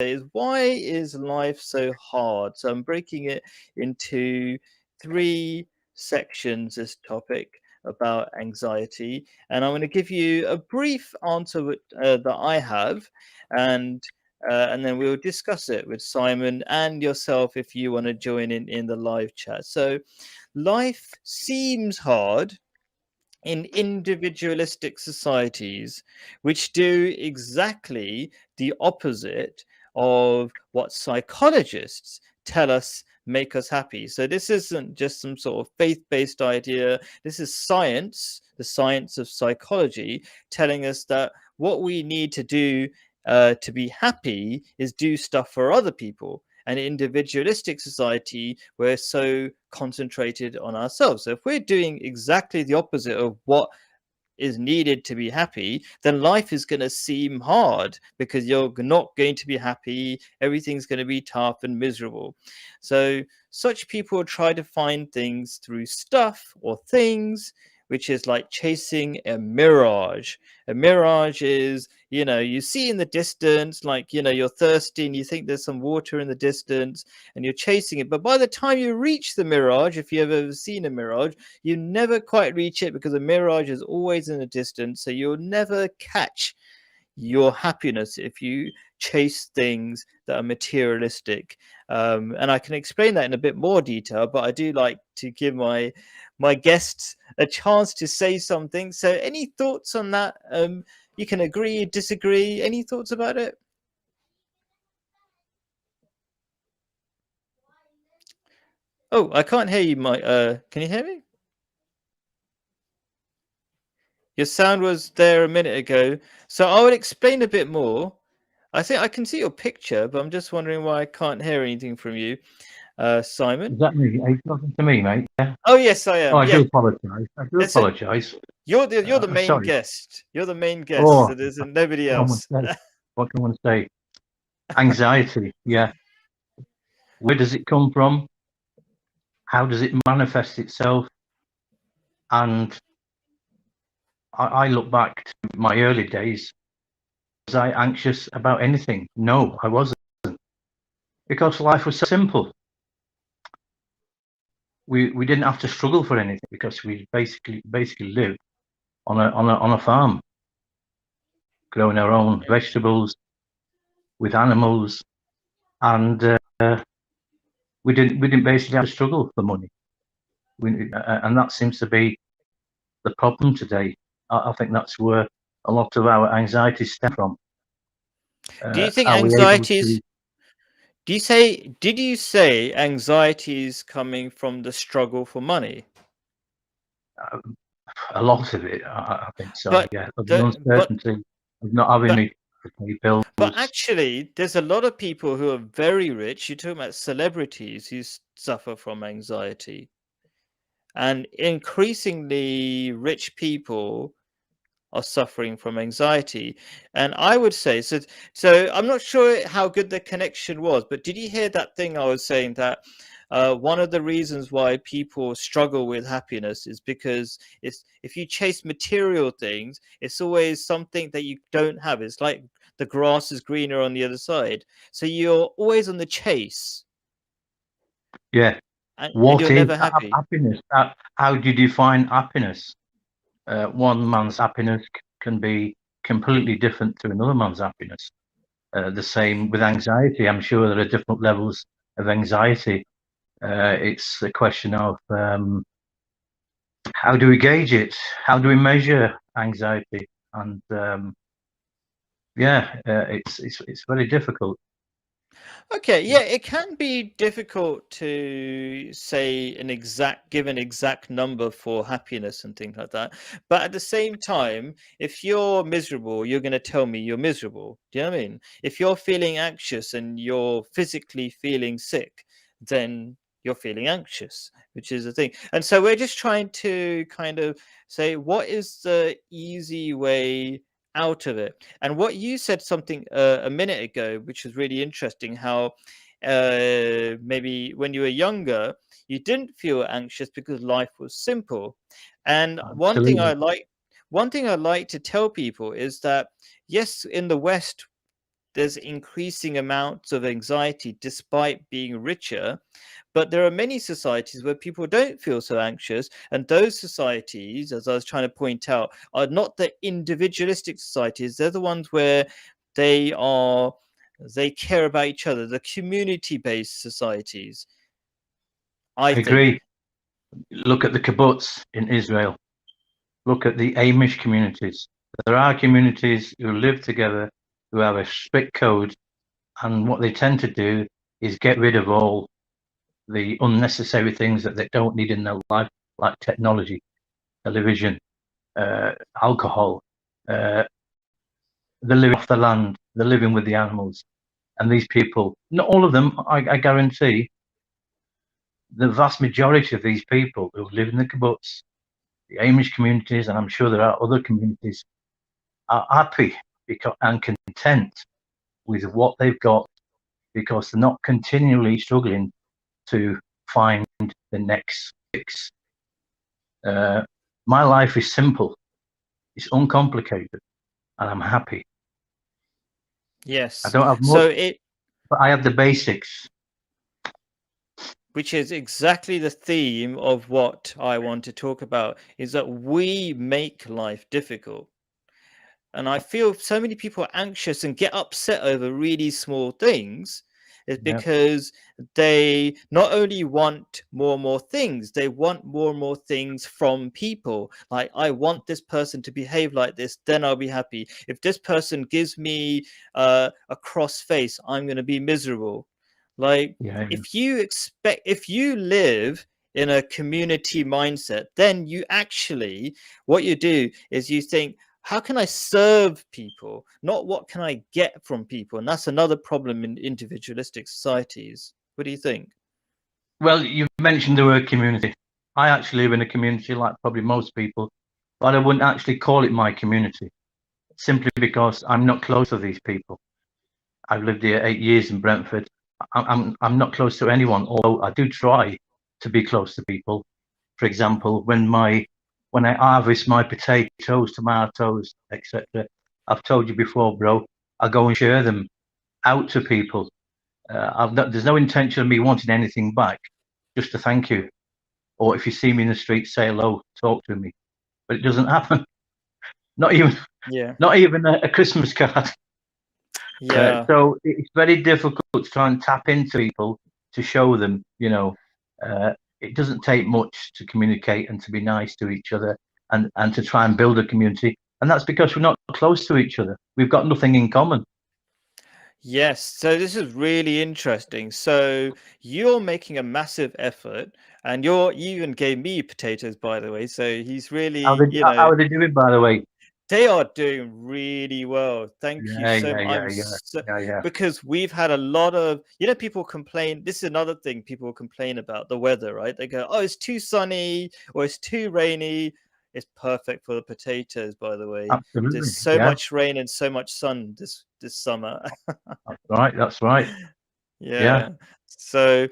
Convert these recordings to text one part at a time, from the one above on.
is, why is life so hard? So I'm breaking it into 3 sections, this topic about anxiety, and I'm going to give you a brief answer that I have, and and then we'll discuss it with Simon and yourself if you want to join in the live chat. So life seems hard in individualistic societies which do exactly the opposite of what psychologists tell us make us happy. So this isn't just some sort of faith-based idea. This is science, the science of psychology, telling us that what we need to do to be happy is do stuff for other people. An individualistic society, we're so concentrated on ourselves. So if we're doing exactly the opposite of what is needed to be happy, then life is going to seem hard because you're not going to be happy. Everything's going to be tough and miserable. So such people try to find things through stuff or things, which is like chasing a mirage. A mirage is, you see in the distance, like, you're thirsty and you think there's some water in the distance and you're chasing it. But by the time you reach the mirage, if you've ever seen a mirage, you never quite reach it because a mirage is always in the distance. So you'll never catch your happiness if you chase things that are materialistic. And I can explain that in a bit more detail, but I do like to give my guests a chance to say something. So any thoughts on that? You can agree, disagree. Any thoughts about it? Oh, I can't hear you, Mike. Can you hear me? Your sound was there a minute ago. So I would explain a bit more. I think I can see your picture, but I'm just wondering why I can't hear anything from you, Simon. Is that me? Are you talking to me, mate? Yeah. Oh yes, I Oh, am. I do Yeah, apologise. I do that's it. apologise. You're the main Sorry. guest. You're the main guest. Oh, So there's nobody what do I want else. to say? What do I want to say? Anxiety. Yeah. Where does it come from? How does it manifest itself? And I look back to my early days. Was I anxious about anything? No, I wasn't. Because life was so simple. We didn't have to struggle for anything because we basically lived on a farm, growing our own vegetables with animals, and we didn't basically have to struggle for money. And that seems to be the problem today. I think that's where a lot of our anxiety stem from. Do you think Are we able anxieties? to? Did you say anxieties coming from the struggle for money? A lot of it, I think so. But Yeah, of the the but uncertainty of not having but me to pay bills. but actually, there's a lot of people who are very rich. You're talking about celebrities who suffer from anxiety, and increasingly rich people are suffering from anxiety. And I would say, so I'm not sure how good the connection was, but did you hear that thing I was saying, that one of the reasons why people struggle with happiness is because it's, if you chase material things, it's always something that you don't have. It's like the grass is greener on the other side. So you're always on the chase, Yeah. and What you're is never happy. happiness? How do you define happiness? One man's happiness can be completely different to another man's happiness. The same with anxiety. I'm sure there are different levels of anxiety. It's a question of how do we gauge it? How do we measure anxiety? And it's very difficult. Okay, yeah, it can be difficult to say give an exact number for happiness and things like that. But at the same time, if you're miserable, you're going to tell me you're miserable. Do you know what I mean? If you're feeling anxious and you're physically feeling sick, then you're feeling anxious, which is the thing. And so we're just trying to kind of say, what is the easy way out of it? And what you said something a minute ago, which was really interesting, how maybe when you were younger, you didn't feel anxious because life was simple. And Absolutely. one thing I like to tell people is that yes, in the West, there's increasing amounts of anxiety despite being richer. But there are many societies where people don't feel so anxious. And those societies, as I was trying to point out, are not the individualistic societies. They're the ones where they care about each other, the community-based societies, I think. agree. Look at the kibbutz in Israel. Look at the Amish communities. There are communities who live together, who have a strict code, and what they tend to do is get rid of all the unnecessary things that they don't need in their life, like technology, television, alcohol. They're living off the land, they're living with the animals. And these people, not all of them, I guarantee, the vast majority of these people who live in the kibbutz, the Amish communities, and I'm sure there are other communities, are happy and content with what they've got, because they're not continually struggling to find the next fix. My life is simple, it's uncomplicated, and I'm happy. Yes. I don't have much, but I have the basics. Which is exactly the theme of what I want to talk about, is that we make life difficult. And I feel so many people are anxious and get upset over really small things is because they not only want more and more things, they want more and more things from people. Like, I want this person to behave like this, then I'll be happy. If this person gives me a cross face, I'm going to be miserable. Like, if you live in a community mindset, then you actually, what you do is you think, how can I serve people? Not what can I get from people? And that's another problem in individualistic societies. What do you think? Well, you mentioned the word community. I actually live in a community like probably most people, but I wouldn't actually call it my community, simply because I'm not close to these people. I've lived here 8 years in Brentford. I'm not close to anyone, although I do try to be close to people. For example, when I harvest my potatoes, tomatoes, etc., I've told you before, bro, I go and share them out to people. There's no intention of me wanting anything back, just to thank you. Or if you see me in the street, say hello, talk to me. But it doesn't happen. Not even a Christmas card. So it's very difficult to try and tap into people to show them, it doesn't take much to communicate and to be nice to each other and to try and build a community. And that's because we're not close to each other. We've got nothing in common. Yes, so this is really interesting. So you're making a massive effort, and you even gave me potatoes, by the way. So he's really, how are they doing, by the way? They are doing really well. Thank you so much. Because we've had a lot of, people complain. This is another thing people complain about, the weather, right? They go, oh, it's too sunny or it's too rainy. It's perfect for the potatoes, by the way. Absolutely. There's so much rain and so much sun this summer. That's right. Yeah. So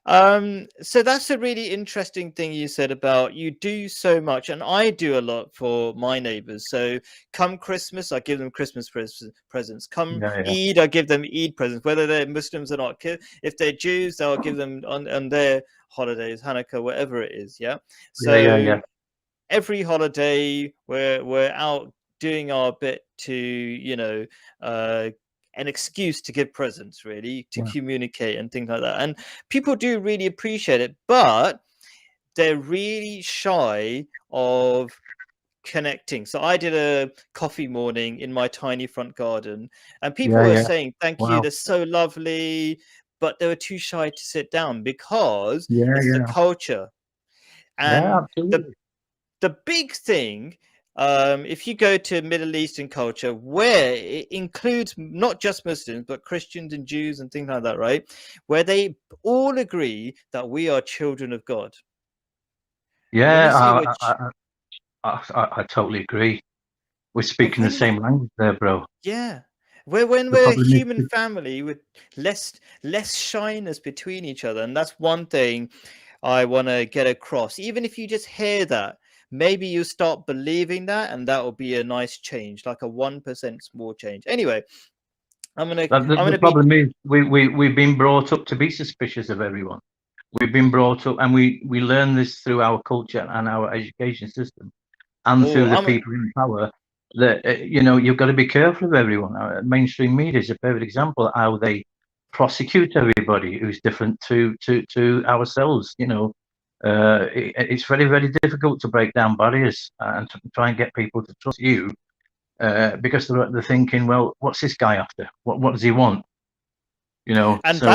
that's a really interesting thing you said about you do so much, and I do a lot for my neighbors. So come Christmas, I give them Christmas presents. Come Eid, I give them Eid presents, whether they're Muslims or not. If they're Jews, I'll give them on their holidays, Hanukkah, whatever it is. So every holiday we're out doing our bit to an excuse to give presents, really, to communicate and things like that. And people do really appreciate it, but they're really shy of connecting. So I did a coffee morning in my tiny front garden, and people were saying, thank you, they're so lovely, but they were too shy to sit down because it's the culture. And the big thing, if you go to Middle Eastern culture, where it includes not just Muslims, but Christians and Jews and things like that, right? Where they all agree that we are children of God. I totally agree. We're speaking the same language there, bro. Yeah. When we're a human family with less shyness between each other. And that's one thing I want to get across. Even if you just hear that, maybe you start believing that, and that will be a nice change, like a 1% small change. Anyway, I'm The gonna be problem is we've been brought up to be suspicious of everyone. We've been brought up, and we learn this through our culture and our education system, and oh through the I'm people in power. That you know, you've got to be careful of everyone. Mainstream media is a perfect example of how they prosecute everybody who's different to ourselves. You know, it's very, very difficult to break down barriers and to try and get people to trust you, because they're thinking, well, what's this guy after? What does he want? You know, and so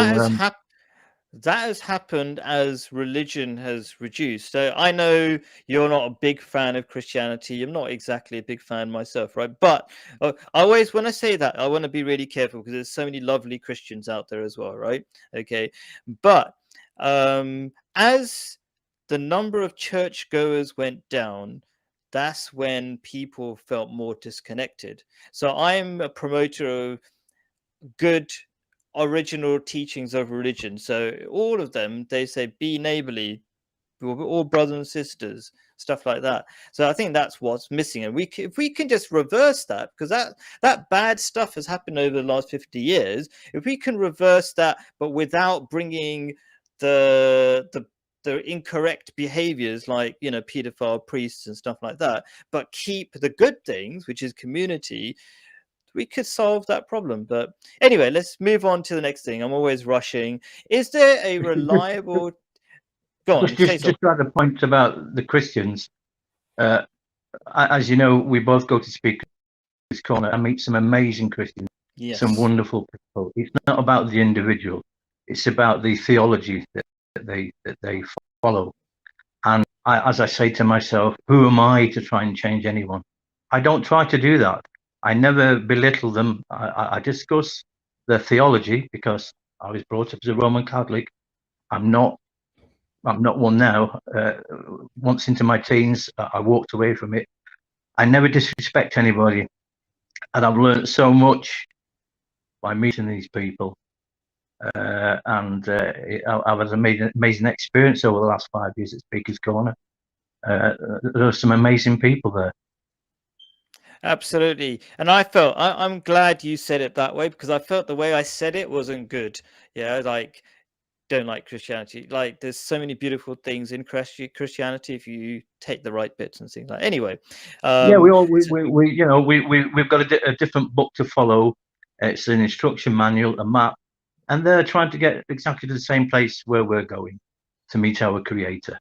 that has happened as religion has reduced. So I know you're not a big fan of Christianity. I'm not exactly a big fan myself, right? But I always, when I say that, I want to be really careful because there's so many lovely Christians out there as well, right? Okay. But as the number of churchgoers went down, that's when people felt more disconnected. So I'm a promoter of good original teachings of religion. So all of them, they say be neighborly, we're all brothers and sisters, stuff like that. So I think that's what's missing, and if we can just reverse that, because that bad stuff has happened over the last 50 years. If we can reverse that, but without bringing the incorrect behaviors like, you know, pedophile priests and stuff like that, but keep the good things, which is community, we could solve that problem. But anyway, let's move on to the next thing. I'm always rushing. Is there a reliable go on, say just something. at the point about the Christians. As you know, we both go to Speaker's Corner and meet some amazing Christians, some Yes, wonderful people. It's not about the individual; it's about the theology that they follow. And as I say to myself, who am I to try and change anyone? I don't try to do that. I never belittle them. I discuss their theology because I was brought up as a Roman Catholic. I'm not one now. Once into my teens, I walked away from it. I never disrespect anybody, and I've learned so much by meeting these people. I've had an amazing experience over the last 5 years at Speaker's Corner. There are some amazing people there. absolutely. And I'm glad you said it that way, because I felt the way I said it wasn't good. Yeah, like, don't like Christianity. Like, there's so many beautiful things in Christianity if you take the right bits and things like. Anyway, Yeah, so- we've got a different book to follow. It's an instruction manual, a map, and they're trying to get exactly to the same place where we're going, to meet our Creator.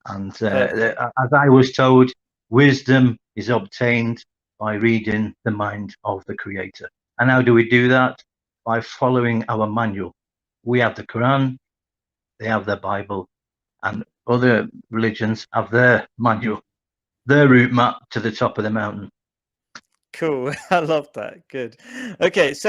And perfect. as I was told, wisdom is obtained by reading the mind of the Creator. And how do we do that? By following our manual. We have the Quran, they have their Bible, and other religions have their manual, their route map to the top of the mountain. Cool. I love that. Good. Okay, so